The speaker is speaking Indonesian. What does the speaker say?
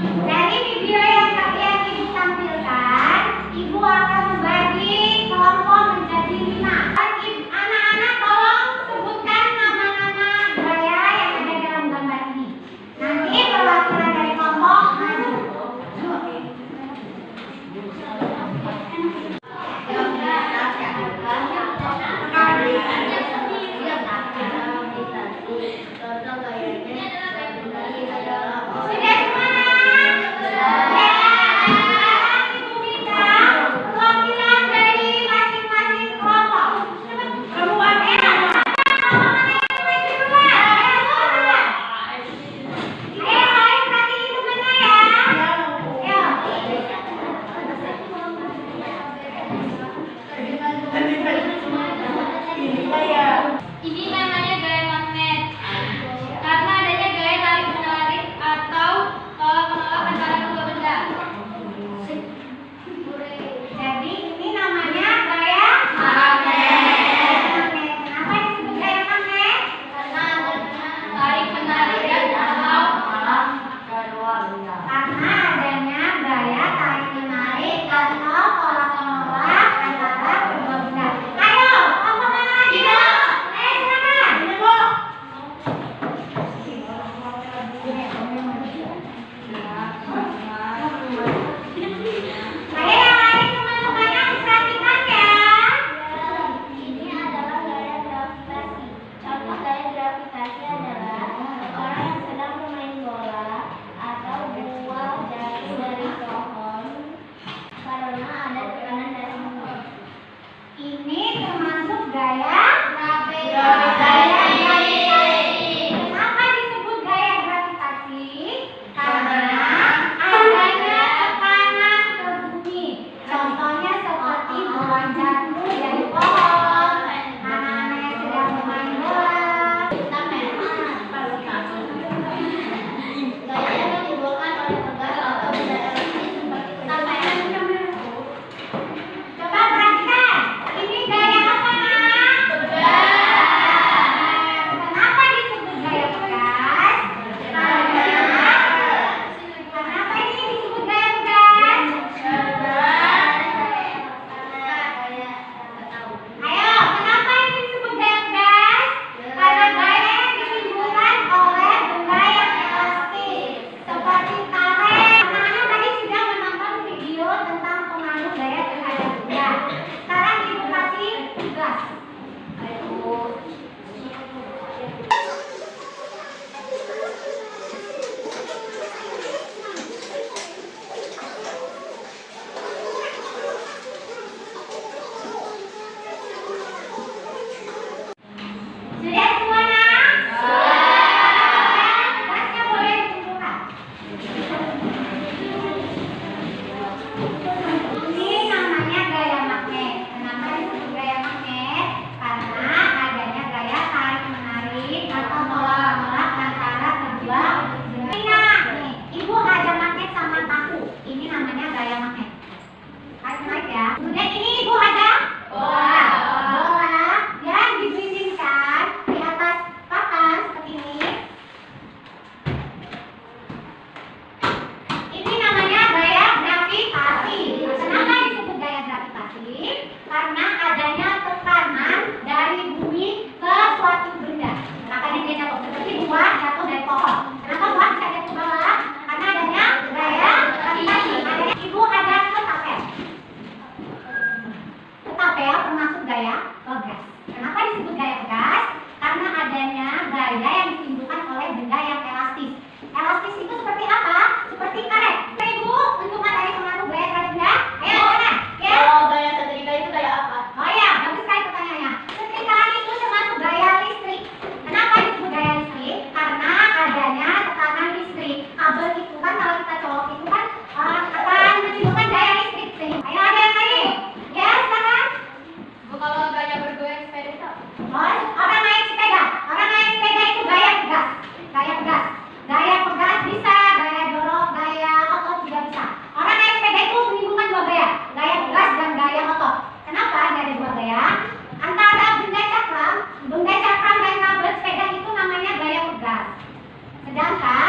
Dari video yang Ibu tampilkan, Ibu akan membagi kelompok menjadi 5. Anak-anak tolong sebutkan nama-nama gaya yang ada dalam gambar ini. Nanti perwakilan dari kelompok maju. Ini namanya gaya magnet. Karena adanya gaya tarik-menarik atau tolak-menolak antara kedua benda. Jadi ini namanya gaya magnet. Kenapa disebut gaya magnet? Karena tarik-menarik atau kedua benda. Karena adanya gaya tarik-menarik atau tolak-menolak antara kedua benda. Ayo, kelompok mana lagi? Silakan. Ayo yang lain teman-temannya diperhatikan ya. Ini adalah gaya gravitasi. Contoh gaya gravitasi adalah orang yang sedang bermain bola atau buah jatuh dari pohon karena ada tekanan dari bumi. Ini termasuk gaya Gravitasi. Kenapa disebut gaya gravitasi? Karena adanya tekanan ke bumi. Contohnya seperti buah jatuh dari pohon, anak-anak yang sedang bermain bola. Gaya yang ditimbulkan oleh tegas atau benda elastis seperti kecepatan. Coba perhatikan, ini gaya apa nak? Kenapa disebut gaya pegas? Kenapa ini disebut gaya pegas? Ayo, kenapa ini disebut gaya pegas? Karena gaya yang ditimbulkan oleh benda yang elastis seperti karet. Anak-anak tadi sudah menonton video tentang pengaruh gaya terhadap benda. Sekarang Ibu kasih tugas. Sudah semua nak? Tugasnya boleh dikumpulkan. Ini namanya gaya magnet. Kenapa disebut gaya magnet? Karena adanya gaya tarik menarik atau tolak-menolak antara kedua benda. Nih, Ibu ada magnet sama paku. Ini namanya gaya magnet. Baik ya. Kemudian ini Ibu ada bola. Bola yang dibimbingkan di atas papan seperti ini. Ini namanya gaya gravitasi. Kenapa disebut gaya gravitasi? Karena adanya tekanan dari bumi ke suatu benda. Makanya dia jatuh seperti buah jatuh dari pohon. Kenapa buah bisa jatuh ke bawah? Karena adanya gaya gravitasi. Ibu ada ketapel. Ketapel termasuk gaya pegas. Kenapa disebut gaya pegas? Karena adanya gaya yang ditimbulkan oleh benda yang elastis. Elastis itu seperti apa? Seperti karet. Ibu, bentukan dari pengaruh gaya terhadap benda. Ayo, mana? Ya. Kalau gaya setrika itu gaya apa? Oh ya, bagus sekali pertanyaannya. Setrikaan itu termasuk gaya listrik. Kenapa disebut gaya listrik? Karena adanya tekanan listrik. Kabel itu kan kalau kita colok itu kan akan menimbulkan gaya listrik. Ayo ada yang lain? Ya, silakan. Bu, kalau gaya bergoyang sepeda itu apa? Orang naik sepeda. Orang naik sepeda itu gaya pegas. Gaya pegas. Gaya pegas bisa, gaya dorong, gaya otot juga bisa. Orang naik sepeda itu menimbulkan dua gaya. Gaya pegas dan gaya otot. Kenapa ada dua gaya? Antara benda cakram dan kabel sepeda itu namanya gaya pegas. Sedangkan